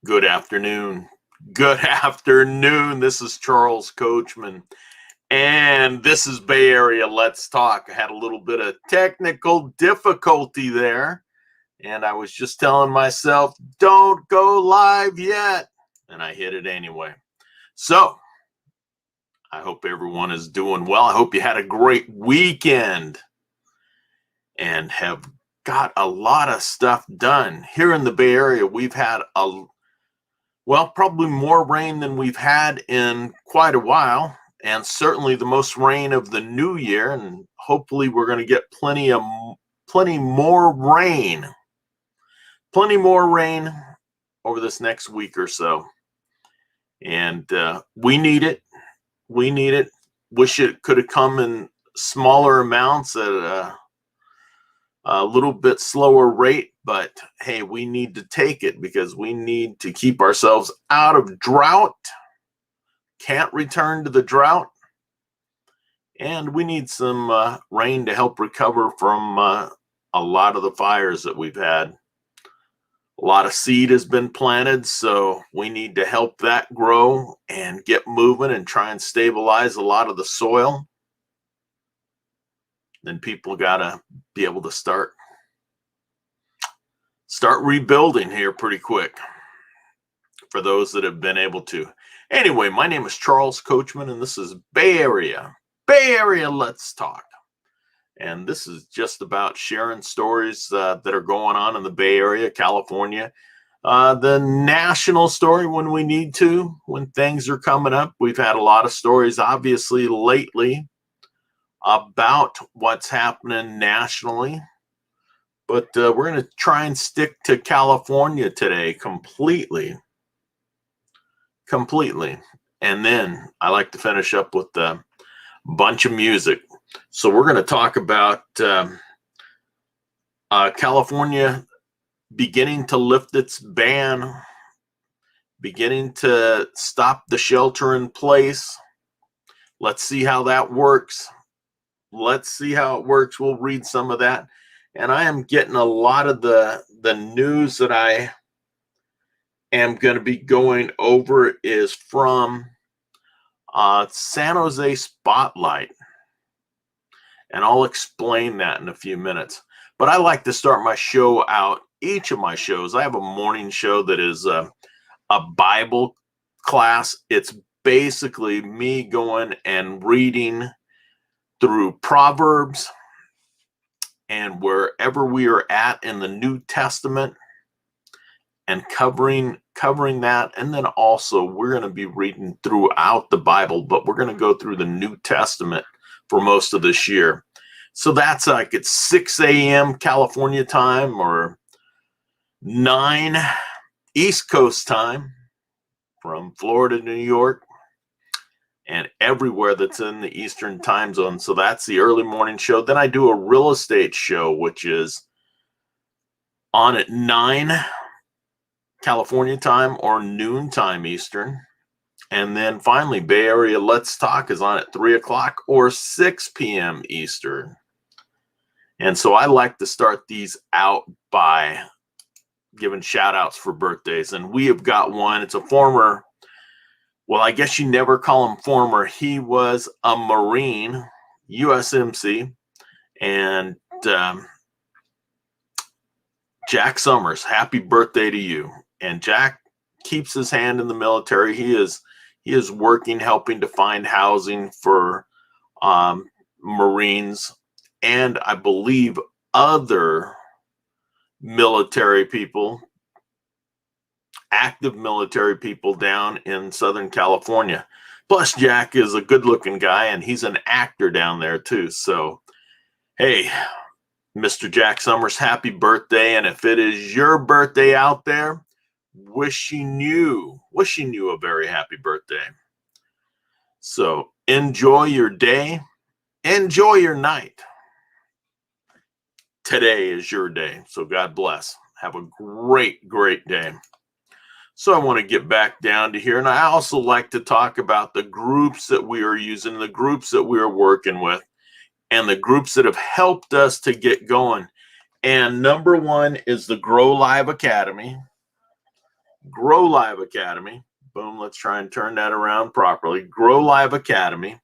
Good afternoon. Good afternoon. This is Charles Coachman, and this is Bay Area Let's Talk. I had a little bit of technical difficulty there, and I was just telling myself, don't go live yet, and I hit it anyway. So, I hope everyone is doing well. I hope you had a great weekend and have got a lot of stuff done. Here in the Bay Area, we've had probably more rain than we've had in quite a while, and certainly the most rain of the new year. And hopefully, we're going to get plenty more rain over this next week or so. And we need it. We need it. Wish it could have come in smaller amounts at a little bit slower rate, but hey, we need to take it because we need to keep ourselves out of drought. Can't return to the drought. And we need some rain to help recover from a lot of the fires that we've had. A lot of seed has been planted, so we need to help that grow and get moving and try and stabilize a lot of the soil. Then people got to be able to start rebuilding here pretty quick for those that have been able to. Anyway, my name is Charles Coachman, and this is Bay Area Let's Talk. And this is just about sharing stories that are going on in the Bay Area, California. The national story when we need to, when things are coming up. We've had a lot of stories, obviously, lately about what's happening nationally. But we're going to try and stick to California today completely. And then I like to finish up with a bunch of music. So we're going to talk about California beginning to lift its ban, beginning to stop the shelter in place. Let's see how that works. We'll read some of that. And I am getting a lot of the news that I am going to be going over is from San Jose Spotlight. And I'll explain that in a few minutes. But I like to start my show out, each of my shows. I have a morning show that is a Bible class. It's basically me going and reading through Proverbs and wherever we are at in the New Testament and covering that. And then also we're going to be reading throughout the Bible, but we're going to go through the New Testament for most of this year. So that's like at 6 a.m. California time or 9 East Coast time from Florida to New York and everywhere that's in the Eastern time zone. So that's the early morning show. Then I do a real estate show, which is on at 9 California time or noon time Eastern. And then finally, Bay Area Let's Talk is on at 3 o'clock or 6 p.m. Eastern. And so I like to start these out by giving shout outs for birthdays. And we have got one. It's a former, well, I guess you never call him former. He was a Marine, USMC, and Jack Summers. Happy birthday to you. And Jack keeps his hand in the military. He is working, helping to find housing for Marines and I believe other military people, active military people down in Southern California. Plus, Jack is a good-looking guy, and he's an actor down there too. So, hey, Mr. Jack Summers, happy birthday. And if it is your birthday out there, wishing you a very happy birthday. So enjoy your day, enjoy your night. Today is your day. So God bless. Have a great day. So I want to get back down to here. And I also like to talk about the groups that we are using, the groups that we are working with, and the groups that have helped us to get going. And number one is the Grow Live Academy. Grow Live Academy. Boom, let's try and turn that around properly. Grow Live Academy.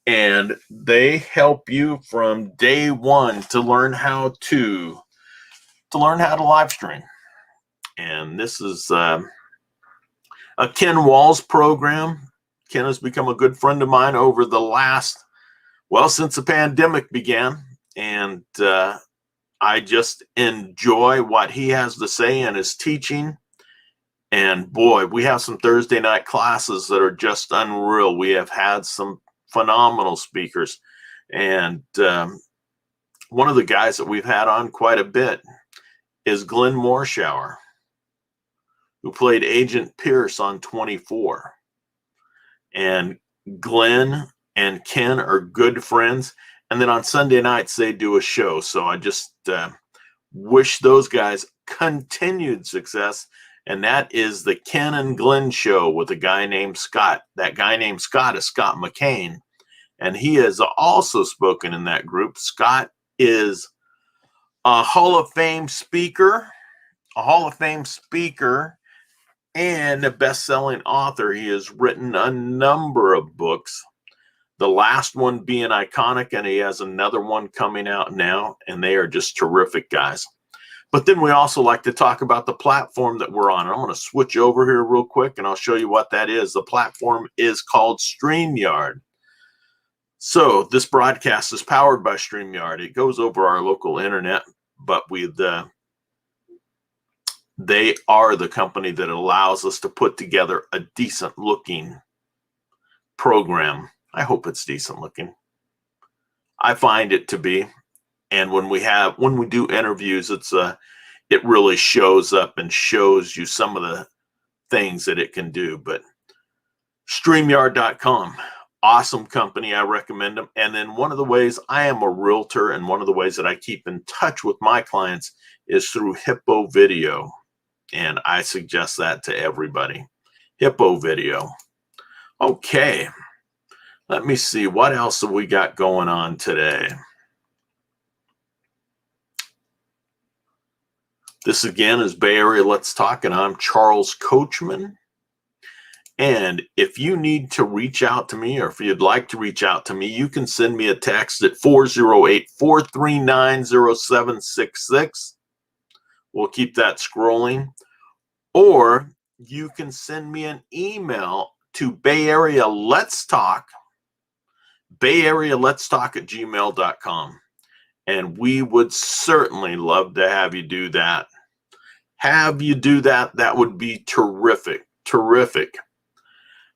And they help you from day one to learn how to live stream. And this is a Ken Walls program. Ken has become a good friend of mine over the last, since the pandemic began. And I just enjoy what he has to say and his teaching. And boy, we have some Thursday night classes that are just unreal. We have had some phenomenal speakers. And one of the guys that we've had on quite a bit is Glenn Morshower, who played Agent Pierce on 24. And Glenn and Ken are good friends. And then on Sunday nights, they do a show. So I just wish those guys continued success. And that is the Ken and Glenn show with a guy named Scott. That guy named Scott is Scott McCain. And he has also spoken in that group. Scott is a Hall of Fame speaker, and a best-selling author. He has written a number of books, the last one being Iconic, and he has another one coming out now, and they are just terrific guys. But then we also like to talk about the platform that we're on. I'm going to switch over here real quick, and I'll show you what that is. The platform is called StreamYard. So this broadcast is powered by StreamYard. It goes over our local internet, but they are the company that allows us to put together a decent looking program. I hope it's decent looking. I find it to be. And when we do interviews, it really shows up and shows you some of the things that it can do. But StreamYard.com, awesome company. I recommend them. And then one of the ways, I am a realtor, and one of the ways that I keep in touch with my clients is through Hippo Video. And I suggest that to everybody. Hippo Video. Okay. Let me see. What else have we got going on today? This again is Bay Area Let's Talk, and I'm Charles Coachman. And if you need to reach out to me, or if you'd like to reach out to me, you can send me a text at 408-439-0766. We'll keep that scrolling. Or you can send me an email to Bay Area Let's Talk, BayAreaLet'sTalk@gmail.com. And we would certainly love to have you do that. That would be terrific. Terrific.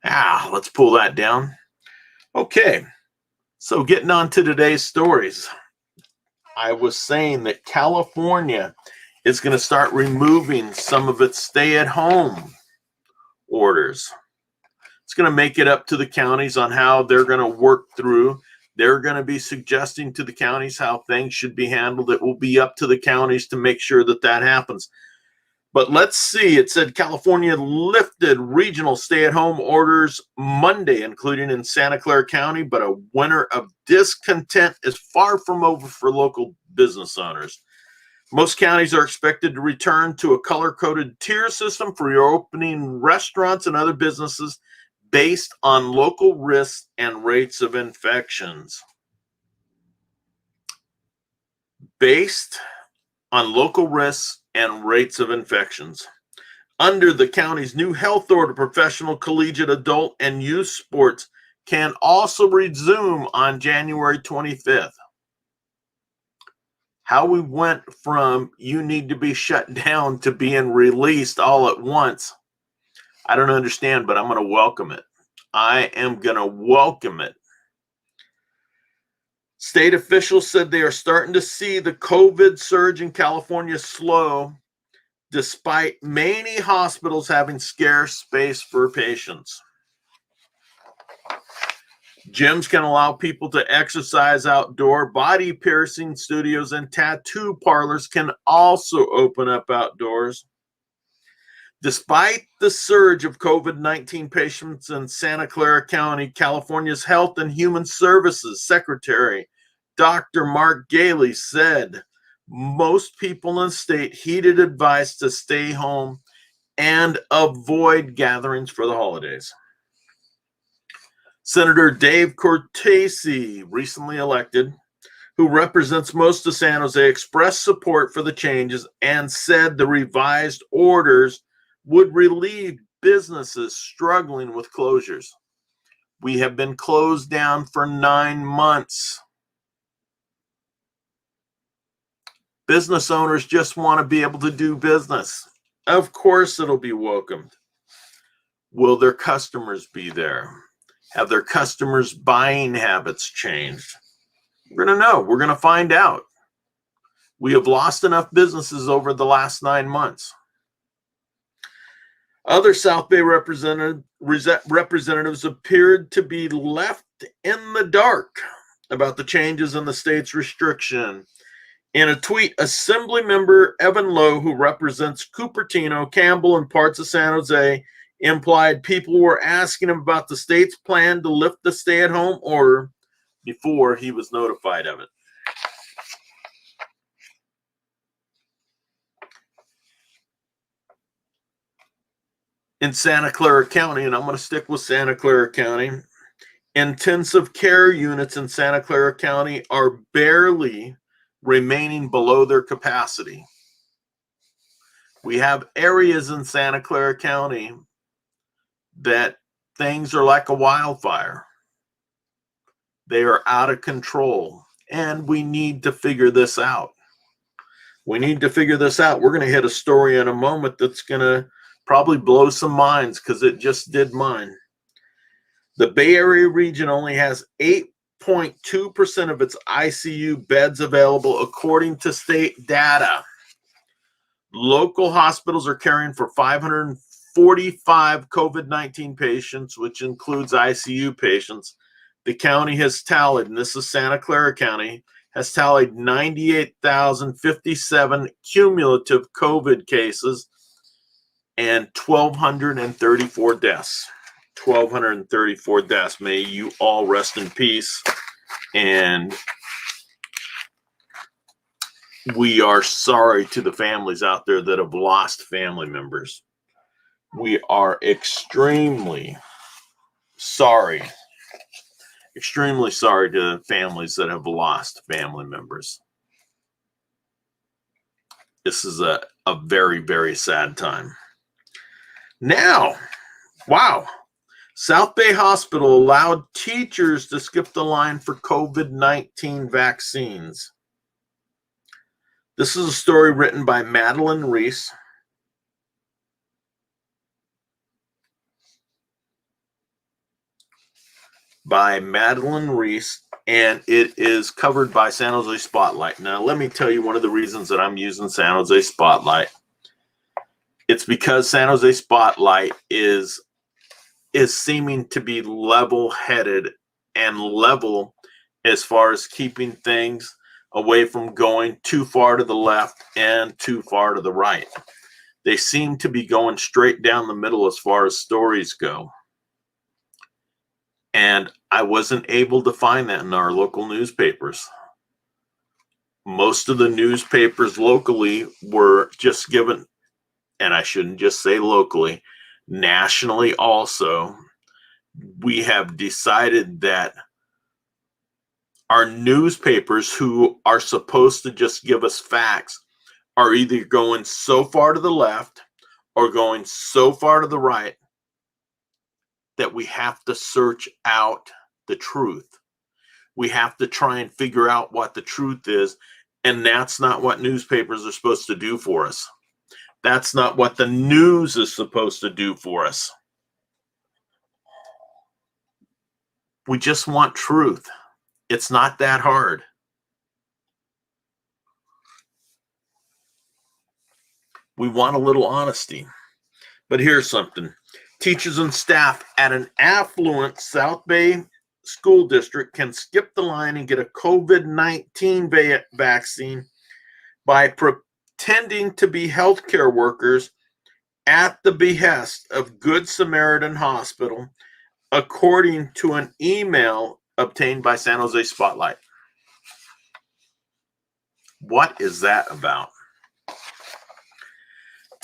Let's pull that down. Okay. So getting on to today's stories. I was saying that California is going to start removing some of its stay-at-home orders. It's going to make it up to the counties on how they're going to work through. They're going to be suggesting to the counties how things should be handled. It will be up to the counties to make sure that that happens. But let's see. It said California lifted regional stay-at-home orders Monday, including in Santa Clara County, but a winter of discontent is far from over for local business owners. Most counties are expected to return to a color-coded tier system for reopening restaurants and other businesses based on local risks and rates of infections. Based on local risks and rates of infections. Under the county's new health order, professional, collegiate, adult, and youth sports can also resume on January 25th. How we went from you need to be shut down to being released all at once, I don't understand, but I'm going to welcome it. I am going to welcome it. State officials said they are starting to see the COVID surge in California slow, despite many hospitals having scarce space for patients. Gyms can allow people to exercise outdoor. Body piercing studios and tattoo parlors can also open up outdoors. Despite the surge of COVID-19 patients in Santa Clara County, California's Health and Human Services Secretary, Dr. Mark Galey, said most people in the state heeded advice to stay home and avoid gatherings for the holidays. Senator Dave Cortese, recently elected, who represents most of San Jose, expressed support for the changes and said the revised orders would relieve businesses struggling with closures. We have been closed down for 9 months. Business owners just want to be able to do business. Of course, it'll be welcomed. Will their customers be there? Have their customers' buying habits changed? We're going to know. We're going to find out. We have lost enough businesses over the last 9 months. Other South Bay representatives appeared to be left in the dark about the changes in the state's restriction. In a tweet, Assembly member Evan Lowe, who represents Cupertino, Campbell, and parts of San Jose, implied people were asking him about the state's plan to lift the stay-at-home order before he was notified of it. In Santa Clara County, and I'm going to stick with Santa Clara County, intensive care units in Santa Clara County are barely remaining below their capacity. We have areas in Santa Clara County that things are like a wildfire. They are out of control, and we need to figure this out. We're going to hit a story in a moment that's going to probably blow some minds, because it just did mine. The Bay Area region only has 8.2% of its ICU beds available, according to state data. Local hospitals are caring for 545 COVID-19 patients, which includes ICU patients. The county has tallied, and this is Santa Clara County, has tallied 98,057 cumulative COVID cases and 1,234 deaths. 1,234 deaths. May you all rest in peace. And we are sorry to the families out there that have lost family members. We are extremely sorry to the families that have lost family members. This is a very, very sad time. Now, wow, South Bay Hospital allowed teachers to skip the line for COVID-19 vaccines. This is a story written by Madeline Reese. And it is covered by San Jose Spotlight. Now, let me tell you one of the reasons that I'm using San Jose Spotlight. It's because San Jose Spotlight is seeming to be level-headed and level as far as keeping things away from going too far to the left and too far to the right. They seem to be going straight down the middle as far as stories go. And I wasn't able to find that in our local newspapers. Most of the newspapers locally were just given, and I shouldn't just say locally, nationally also, we have decided that our newspapers, who are supposed to just give us facts, are either going so far to the left or going so far to the right that we have to search out the truth. We have to try and figure out what the truth is, and that's not what newspapers are supposed to do for us. That's not what the news is supposed to do for us. We just want truth. It's not that hard. We want a little honesty. But here's something. Teachers and staff at an affluent South Bay school district can skip the line and get a COVID-19 vaccine by pretending to be healthcare workers at the behest of Good Samaritan Hospital, according to an email obtained by San Jose Spotlight. What is that about?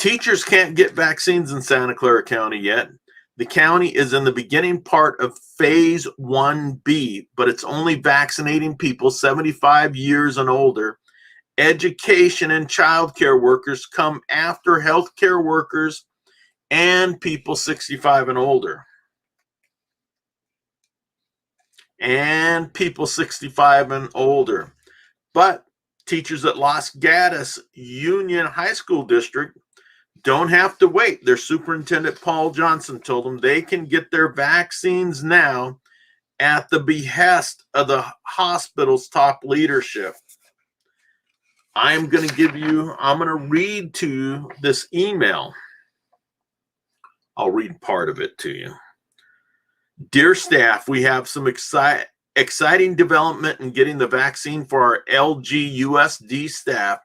Teachers can't get vaccines in Santa Clara County yet. The county is in the beginning part of phase 1B, but it's only vaccinating people 75 years and older. Education and childcare workers come after healthcare workers and people 65 and older. And people 65 and older. But teachers at Los Gatos Union High School District don't have to wait. Their superintendent, Paul Johnson, told them they can get their vaccines now at the behest of the hospital's top leadership. I'm going to read to you this email. I'll read part of it to you. Dear staff, we have some exciting development in getting the vaccine for our LGUSD staff.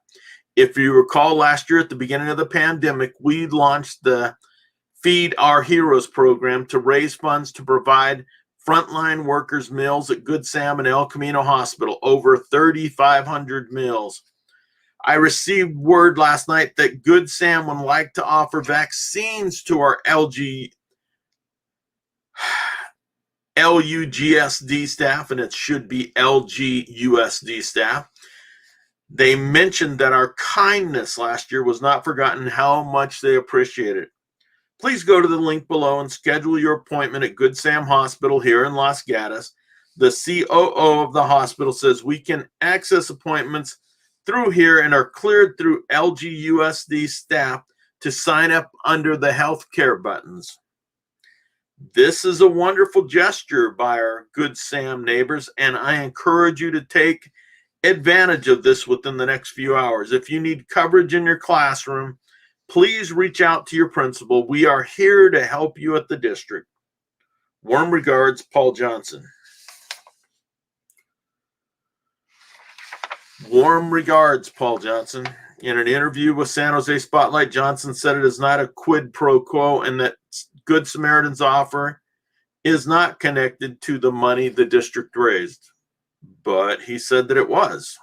If you recall, last year at the beginning of the pandemic, we launched the Feed Our Heroes program to raise funds to provide frontline workers meals at Good Sam and El Camino Hospital, over 3,500 meals. I received word last night that Good Sam would like to offer vaccines to our LUGSD staff, and it should be LGUSD staff. They mentioned that our kindness last year was not forgotten, how much they appreciate it. Please go to the link below and schedule your appointment at Good Sam Hospital here in Los Gatos. The COO of the hospital says we can access appointments through here and are cleared through LGUSD staff to sign up under the healthcare buttons. This is a wonderful gesture by our Good Sam neighbors, and I encourage you to take advantage of this within the next few hours. If you need coverage in your classroom, please reach out to your principal. We are here to help you at the district. Warm regards, Paul Johnson. Warm regards, Paul Johnson. In an interview with San Jose Spotlight, Johnson said it is not a quid pro quo and that Good Samaritan's offer is not connected to the money the district raised. But he said that it was.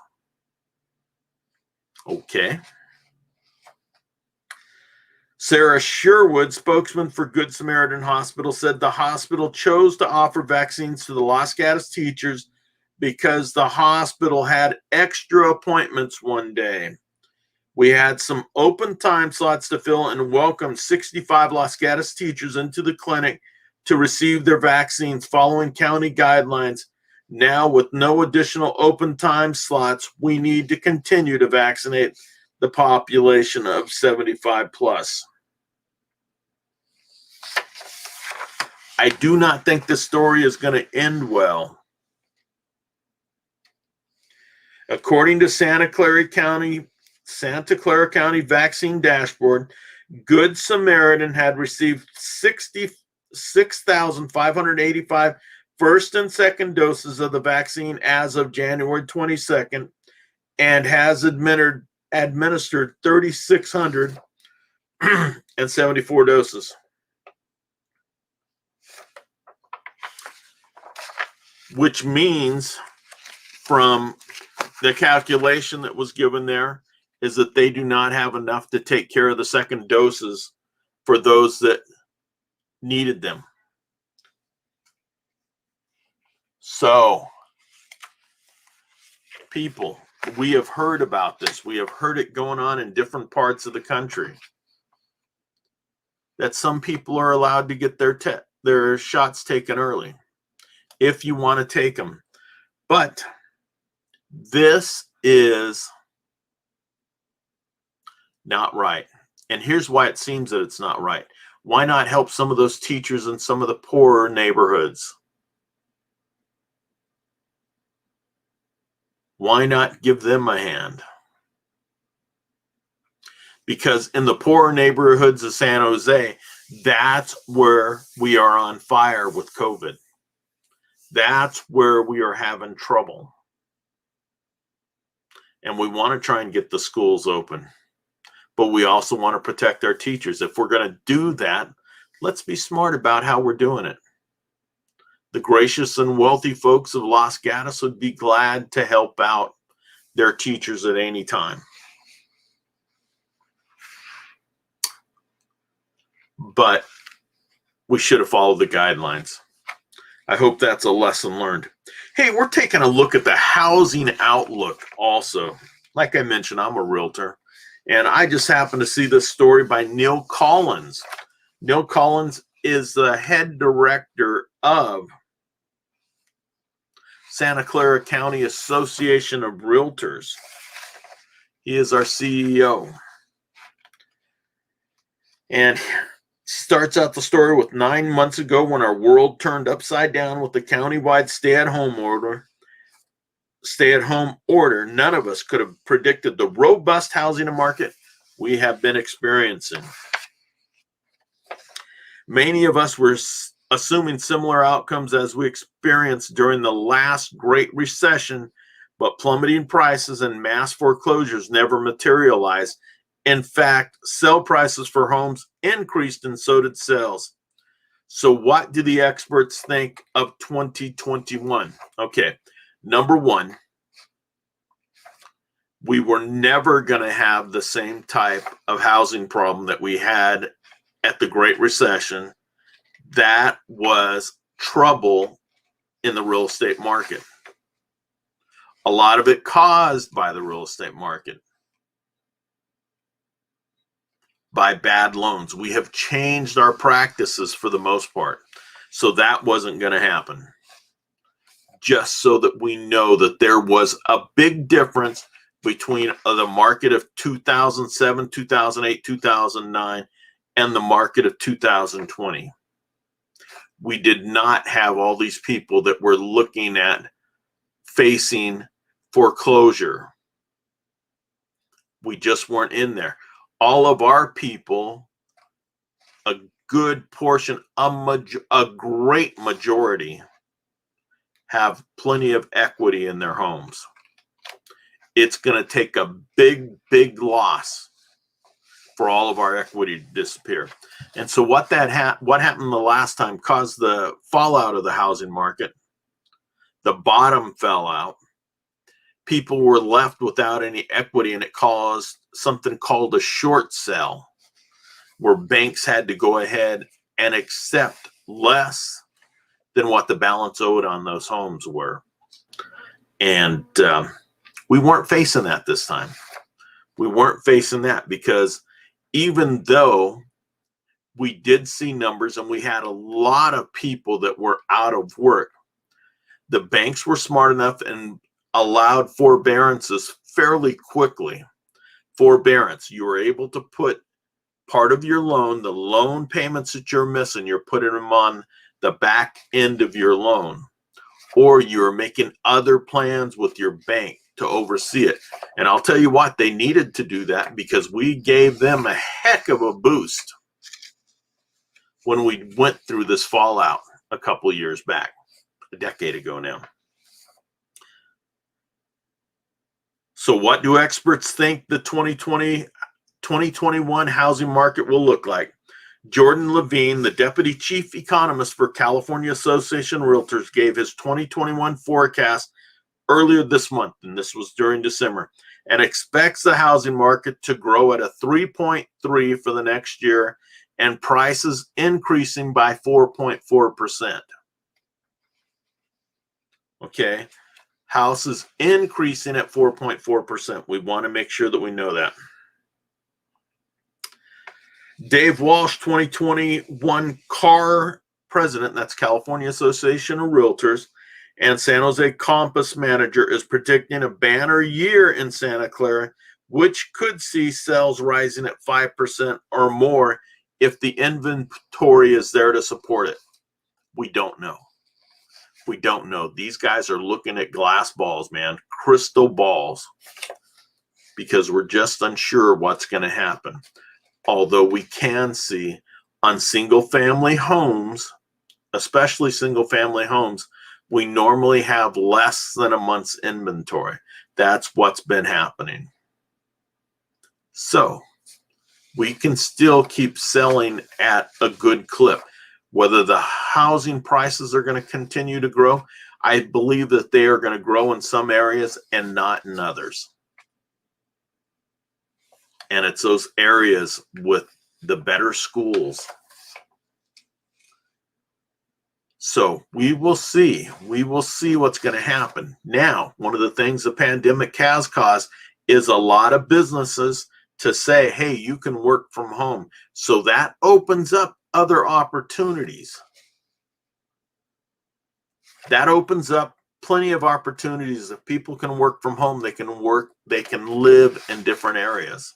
Okay. Sarah Sherwood, spokesman for Good Samaritan Hospital, said the hospital chose to offer vaccines to the Los Gatos teachers because the hospital had extra appointments one day. We had some open time slots to fill and welcomed 65 Los Gatos teachers into the clinic to receive their vaccines following county guidelines. Now, with no additional open time slots, we need to continue to vaccinate the population of 75 plus. I do not think this story is going to end well. According to Santa Clara County Vaccine Dashboard, Good Samaritan had received 66,585 first and second doses of the vaccine as of January 22nd and has administered 3,674 doses. Which means, from the calculation that was given there, is that they do not have enough to take care of the second doses for those that needed them. So, people, we have heard about this. We have heard it going on in different parts of the country. That some people are allowed to get their shots taken early, if you want to take them. But this is not right. And here's why it seems that it's not right. Why not help some of those teachers in some of the poorer neighborhoods? Why not give them a hand? Because in the poorer neighborhoods of San Jose, that's where we are on fire with COVID. That's where we are having trouble. And we want to try and get the schools open. But we also want to protect our teachers. If we're going to do that, let's be smart about how we're doing it. The gracious and wealthy folks of Los Gatos would be glad to help out their teachers at any time. but we should have followed the guidelines. I hope that's a lesson learned. Hey, we're taking a look at the housing outlook also. Like I mentioned, I'm a realtor, and I just happened to see this story by Neil Collins. Neil Collins is the head director of Santa Clara County Association of Realtors. He is our CEO. And starts out the story with 9 months ago when our world turned upside down with the countywide stay-at-home order. None of us could have predicted the robust housing market we have been experiencing. Many of us were assuming similar outcomes as we experienced during the last Great Recession, but plummeting prices and mass foreclosures never materialized. In fact, sale prices for homes increased and so did sales. So what do the experts think of 2021? Okay, number one, we were never going to have the same type of housing problem that we had at the Great Recession. That was trouble in the real estate market. A lot of it caused by the real estate market, by bad loans. We have changed our practices for the most part. So that wasn't going to happen. Just so that we know that there was a big difference between the market of 2007, 2008, 2009, and the market of 2020. We did not have all these people that were looking at facing foreclosure. We just weren't in there. All of our people, a good portion, a great majority, have plenty of equity in their homes. It's going to take a big loss for all of our equity to disappear. And so what happened the last time caused the fallout of the housing market. The bottom fell out. People were left without any equity, and it caused something called a short sale, where banks had to go ahead and accept less than what the balance owed on those homes were. And we weren't facing that this time. We weren't facing that because even though we did see numbers and we had a lot of people that were out of work, the banks were smart enough and allowed forbearances fairly quickly. Forbearance, you were able to put part of your loan, the loan payments that you're missing, you're putting them on the back end of your loan, or you're making other plans with your bank to oversee it. And I'll tell you what, they needed to do that because we gave them a heck of a boost when we went through this fallout a couple of years back, a decade ago now. So what do experts think the 2021 housing market will look like? Jordan Levine, the deputy chief economist for California Association of Realtors, gave his 2021 forecast earlier this month, and this was during December, and expects the housing market to grow at a 3.3% for the next year and prices increasing by 4.4%. Okay. Houses increasing at 4.4%. We want to make sure that we know that. Dave Walsh, 2021 CAR president, that's California Association of Realtors, and San Jose Compass manager, is predicting a banner year in Santa Clara, which could see sales rising at 5% or more if the inventory is there to support it. We don't know. We don't know. These guys are looking at glass balls, man, crystal balls, because we're just unsure what's going to happen. Although we can see on single-family homes, especially single-family homes, we normally have less than a month's inventory. That's what's been happening. So we can still keep selling at a good clip. Whether the housing prices are going to continue to grow, I believe that they are going to grow in some areas and not in others. And it's those areas with the better schools So we will see. We will see what's going to happen. Now, one of the things the pandemic has caused is a lot of businesses to say, hey, you can work from home. So that opens up other opportunities. That opens up plenty of opportunities. If people can work from home, they can live in different areas.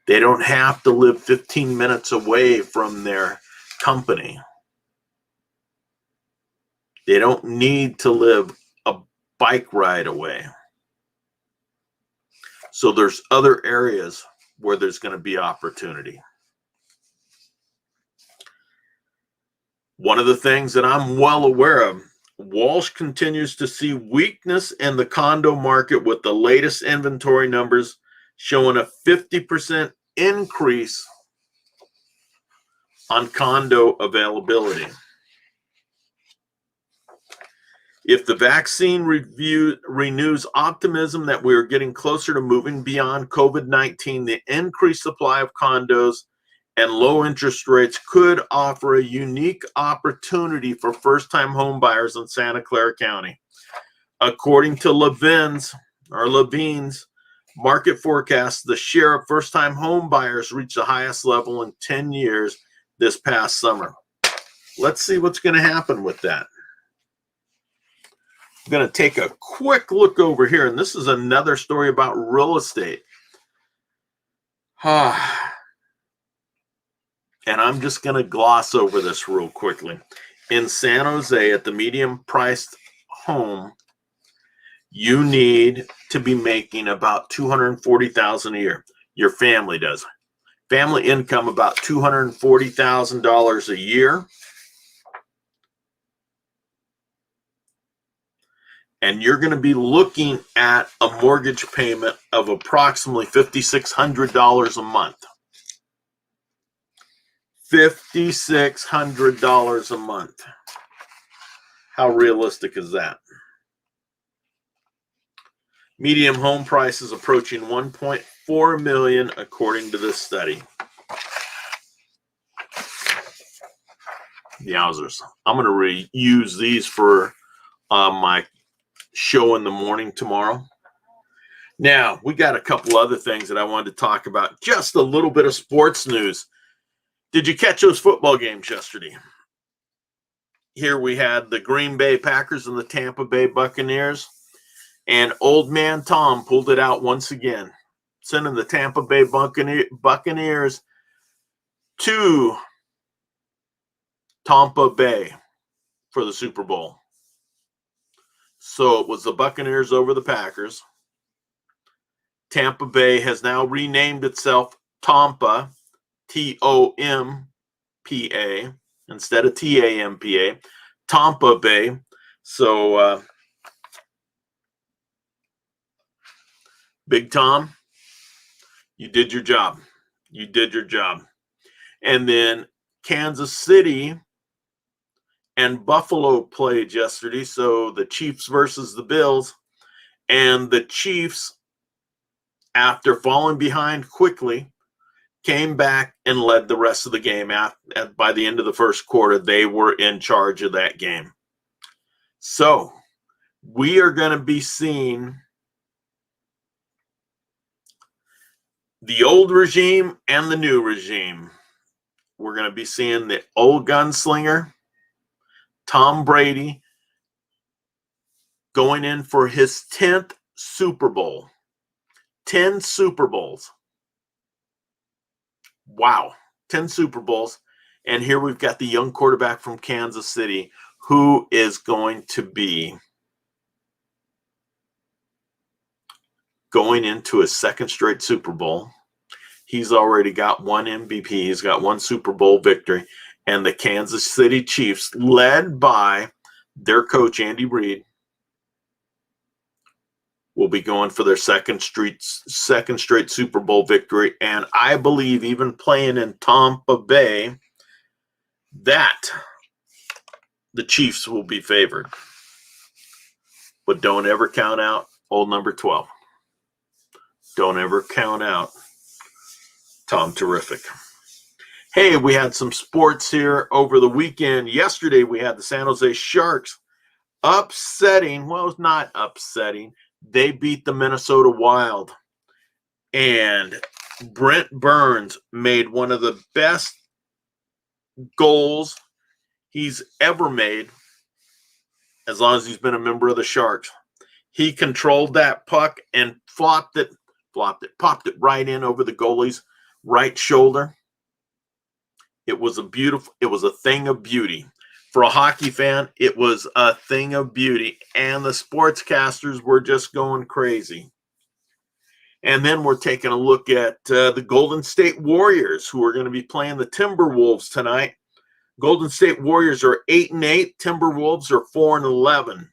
They don't have to live 15 minutes away from their company. They don't need to live a bike ride away. So there's other areas where there's going to be opportunity. One of the things that I'm well aware of, Walsh continues to see weakness in the condo market with the latest inventory numbers showing a 50% increase on condo availability. If the vaccine renews optimism that we are getting closer to moving beyond COVID-19, the increased supply of condos and low interest rates could offer a unique opportunity for first-time home buyers in Santa Clara County. According to Levine's market forecast, the share of first-time home buyers reached the highest level in 10 years this past summer. Let's see what's going to happen with that. I'm going to take a quick look over here, and this is another story about real estate. And I'm just going to gloss over this real quickly. In San Jose, at the medium-priced home, you need to be making about $240,000 a year. Your family does. Family income about $240,000 a year. And you're going to be looking at a mortgage payment of approximately $5,600 a month. $5,600 a month. How realistic is that? Median home prices approaching $1.4 million according to this study. Yowzers. I'm going to reuse these for my show in the morning tomorrow. Now, we got a couple other things that I wanted to talk about. Just a little bit of sports news. Did you catch those football games yesterday? Here we had the Green Bay Packers and the Tampa Bay Buccaneers. And old man Tom pulled it out once again, sending the Tampa Bay Buccaneers to Tampa Bay for the Super Bowl. So it was the Buccaneers over the Packers. Tampa Bay has now renamed itself Tampa, T-O-M-P-A, instead of T-A-M-P-A, Tampa Bay. So, Big Tom, you did your job. You did your job. And then Kansas City and Buffalo played yesterday. So the Chiefs versus the Bills. And the Chiefs, after falling behind quickly, came back and led the rest of the game. By the end of the first quarter, they were in charge of that game. So we are going to be seeing the old regime and the new regime. We're going to be seeing the old gunslinger, Tom Brady, going in for his 10th Super Bowl. 10 Super Bowls. Wow. 10 Super Bowls. And here we've got the young quarterback from Kansas City who is going to be going into his second straight Super Bowl. He's already got one MVP. He's got one Super Bowl victory. And the Kansas City Chiefs, led by their coach, Andy Reid, will be going for their second straight Super Bowl victory. And I believe even playing in Tampa Bay, that the Chiefs will be favored. But don't ever count out old number 12. Don't ever count out Tom Terrific. Hey, we had some sports here over the weekend. Yesterday, we had the San Jose Sharks upsetting, well, it's not upsetting. They beat the Minnesota Wild. And Brent Burns made one of the best goals he's ever made, as long as he's been a member of the Sharks. He controlled that puck and popped it right in over the goalie's right shoulder. It was a thing of beauty. For a hockey fan, it was a thing of beauty. And the sportscasters were just going crazy. And then we're taking a look at the Golden State Warriors, who are going to be playing the Timberwolves tonight. Golden State Warriors are 8-8. Timberwolves are 4-11.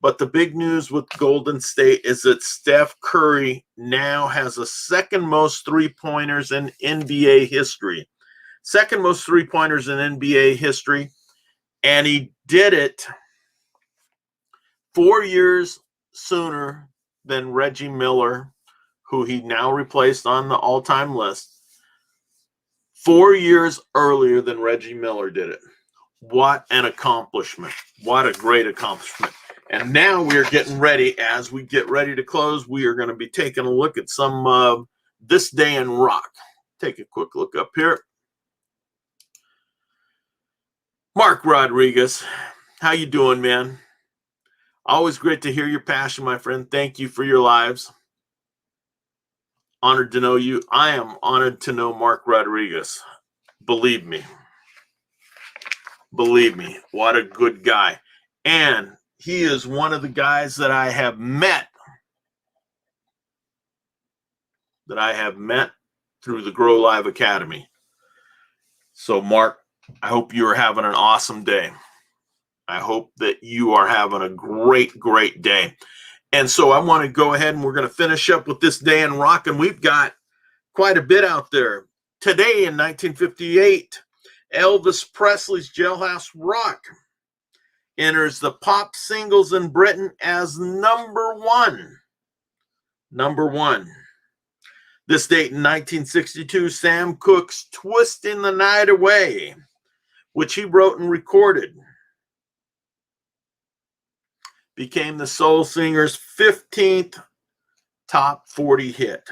But the big news with Golden State is that Steph Curry now has the second most three-pointers in NBA history. Second most three-pointers in NBA history. And he did it 4 years sooner than Reggie Miller, who he now replaced on the all-time list. 4 years earlier than Reggie Miller did it. What an accomplishment. What a great accomplishment. And now we're getting ready. As we get ready to close, we are going to be taking a look at some of This Day in Rock. Take a quick look up here. Mark Rodriguez, how you doing, man? Always great to hear your passion, my friend. Thank you for your lives. Honored to know you. I am honored to know Mark Rodriguez. Believe me. Believe me. What a good guy. And he is one of the guys that I have met through the Grow Live Academy. So, Mark, I hope you are having an awesome day. I hope that you are having a great, great day. And so I want to go ahead and we're going to finish up with This Day in Rock. And we've got quite a bit out there. Today in 1958, Elvis Presley's Jailhouse Rock enters the pop singles in Britain as number one. Number one. This date in 1962, Sam Cooke's Twisting the Night Away, which he wrote and recorded, became the soul singer's 15th top 40 hit.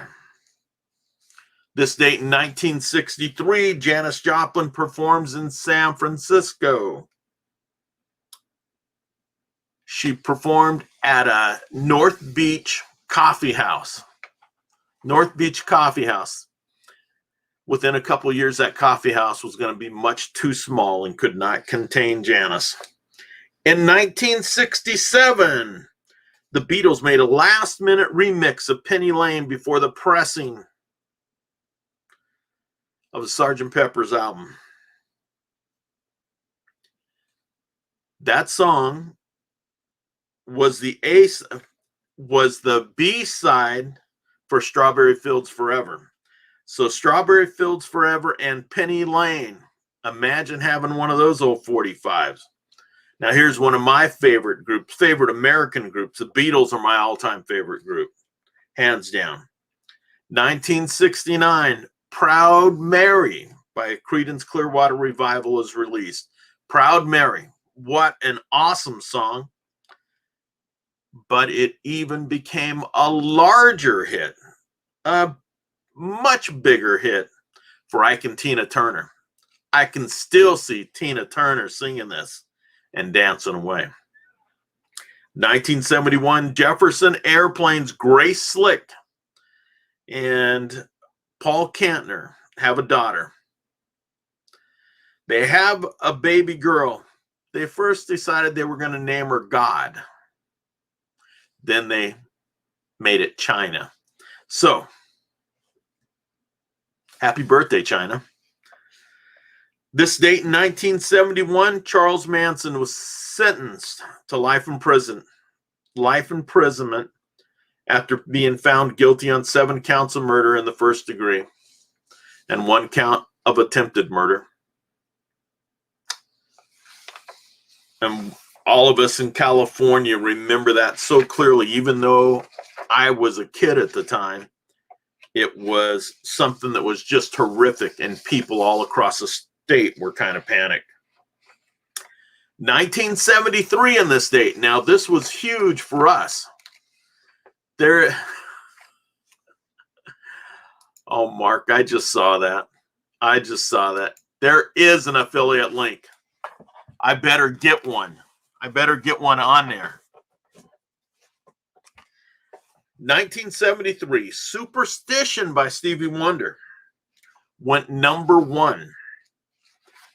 This date in 1963, Janis Joplin performs in San Francisco. She performed at a North Beach coffee house. North Beach Coffee House. Within a couple of years, that coffee house was going to be much too small and could not contain Janis. In 1967, the Beatles made a last-minute remix of Penny Lane before the pressing of the Sgt. Pepper's album. That song was the B-side for Strawberry Fields Forever. So Strawberry Fields Forever and Penny Lane. Imagine having one of those old 45s. Now here's one of my favorite groups, favorite American groups. The Beatles are my all-time favorite group, hands down. 1969, Proud Mary by Creedence Clearwater Revival is released. Proud Mary, what an awesome song. But it even became a larger hit, a much bigger hit for Ike and Tina Turner. I can still see Tina Turner singing this and dancing away. 1971, Jefferson Airplane's Grace Slick and Paul Kantner have a daughter. They have a baby girl. They first decided they were going to name her God. Then they made it China. So, happy birthday, China. This date in 1971, Charles Manson was sentenced to life imprisonment after being found guilty on 7 counts of murder in the first degree and 1 count of attempted murder. And all of us in California remember that so clearly, even though I was a kid at the time. It was something that was just horrific, and people all across the state were kind of panicked. 1973 in this date. Now, this was huge for us. Oh, Mark, I just saw that. There is an affiliate link. I better get one. On there. 1973, Superstition by Stevie Wonder went number 1.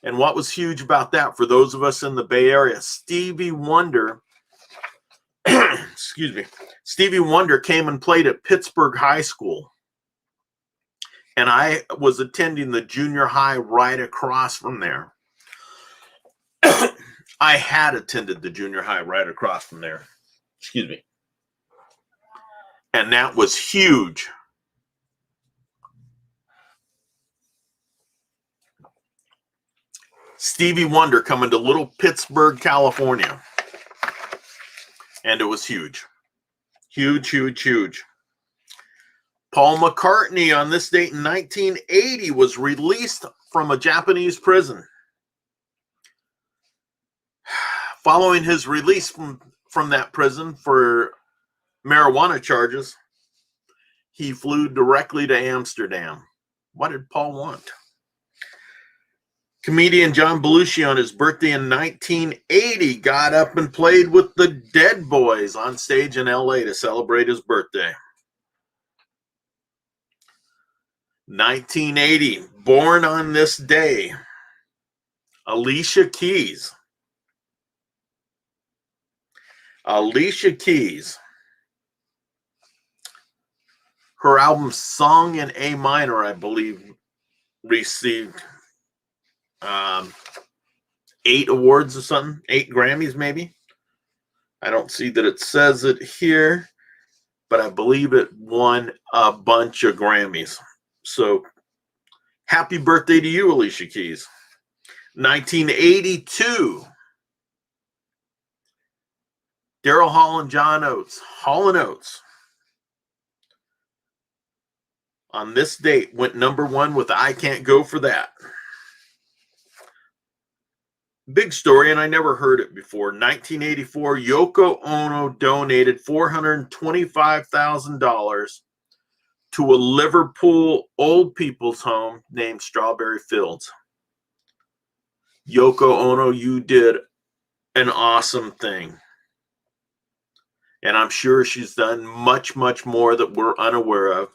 And what was huge about that for those of us in the Bay Area, Stevie Wonder, Stevie Wonder came and played at Pittsburgh High School. And I was attending the junior high right across from there. I had attended the junior high right across from there. Excuse me. And that was huge. Stevie Wonder coming to little Pittsburgh, California. And it was huge. Huge, huge, huge. Paul McCartney on this date in 1980 was released from a Japanese prison. Following his release from that prison for marijuana charges, he flew directly to Amsterdam. What did Paul want? Comedian John Belushi on his birthday in 1980 got up and played with the Dead Boys on stage in LA to celebrate his birthday. 1980, born on this day, Alicia Keys. Alicia Keys. Her album Song in A Minor, I believe, received 8 awards or something, 8 Grammys maybe. I don't see that it says it here, but I believe it won a bunch of Grammys. So happy birthday to you, Alicia Keys. 1982. Daryl Hall and John Oates. Hall & Oates. On this date went number 1 with I Can't Go For That. Big story, and I never heard it before. 1984, Yoko Ono donated $425,000 to a Liverpool old people's home named Strawberry Fields. Yoko Ono, you did an awesome thing. And I'm sure she's done much, much more that we're unaware of.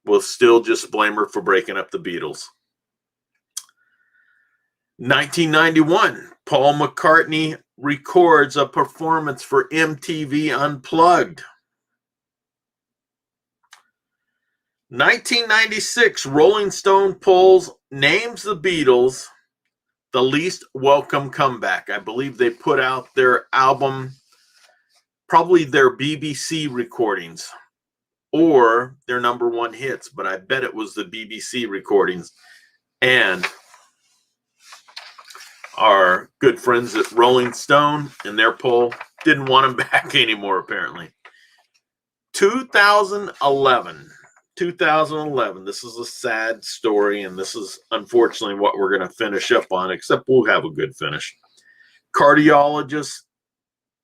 We'll still just blame her for breaking up the Beatles. 1991, Paul McCartney records a performance for MTV Unplugged. 1996, Rolling Stone polls names the Beatles the least welcome comeback. I believe they put out their album, probably their BBC recordings or their number 1 hits, but I bet it was the BBC recordings. And our good friends at Rolling Stone in their poll didn't want them back anymore, apparently. 2011. This is a sad story, and this is unfortunately what we're going to finish up on, except we'll have a good finish. Cardiologist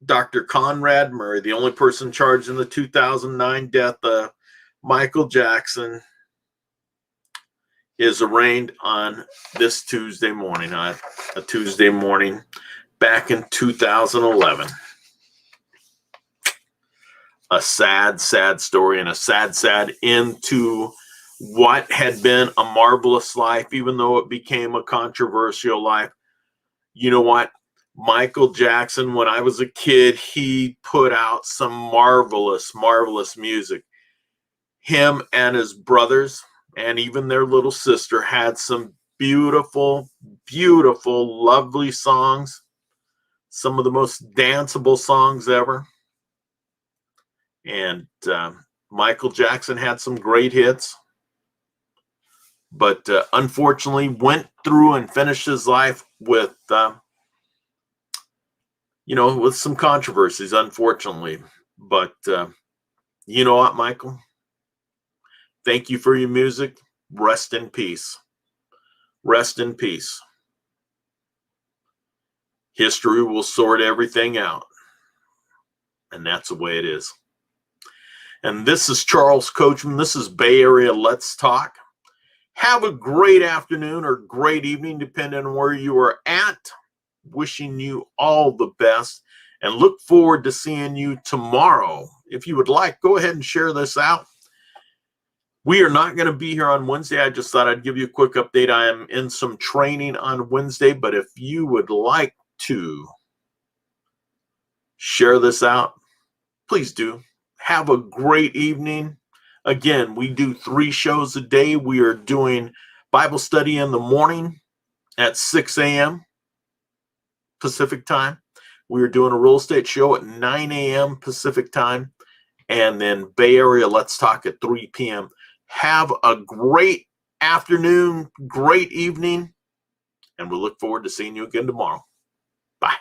Dr. Conrad Murray, the only person charged in the 2009 death of Michael Jackson, is arraigned on this Tuesday morning, a Tuesday morning back in 2011. A sad, sad story and a sad, sad end to what had been a marvelous life, even though it became a controversial life. You know what? Michael Jackson, when I was a kid, he put out some marvelous, marvelous music. Him and his brothers and even their little sister had some beautiful, beautiful, lovely songs. Some of the most danceable songs ever. And Michael Jackson had some great hits, but unfortunately went through and finished his life with, with some controversies, unfortunately. But you know what, Michael? Thank you for your music. Rest in peace. Rest in peace. History will sort everything out. And that's the way it is. And this is Charles Coachman. This is Bay Area Let's Talk. Have a great afternoon or great evening, depending on where you are at. Wishing you all the best and look forward to seeing you tomorrow. If you would like, go ahead and share this out. We are not going to be here on Wednesday. I just thought I'd give you a quick update. I am in some training on Wednesday, but if you would like to share this out, please do. Have a great evening. Again, we do 3 shows a day. We are doing Bible study in the morning at 6 a.m. Pacific time. We are doing a real estate show at 9 a.m. Pacific time. And then Bay Area Let's Talk at 3 p.m. Have a great afternoon, great evening, and we look forward to seeing you again tomorrow. Bye.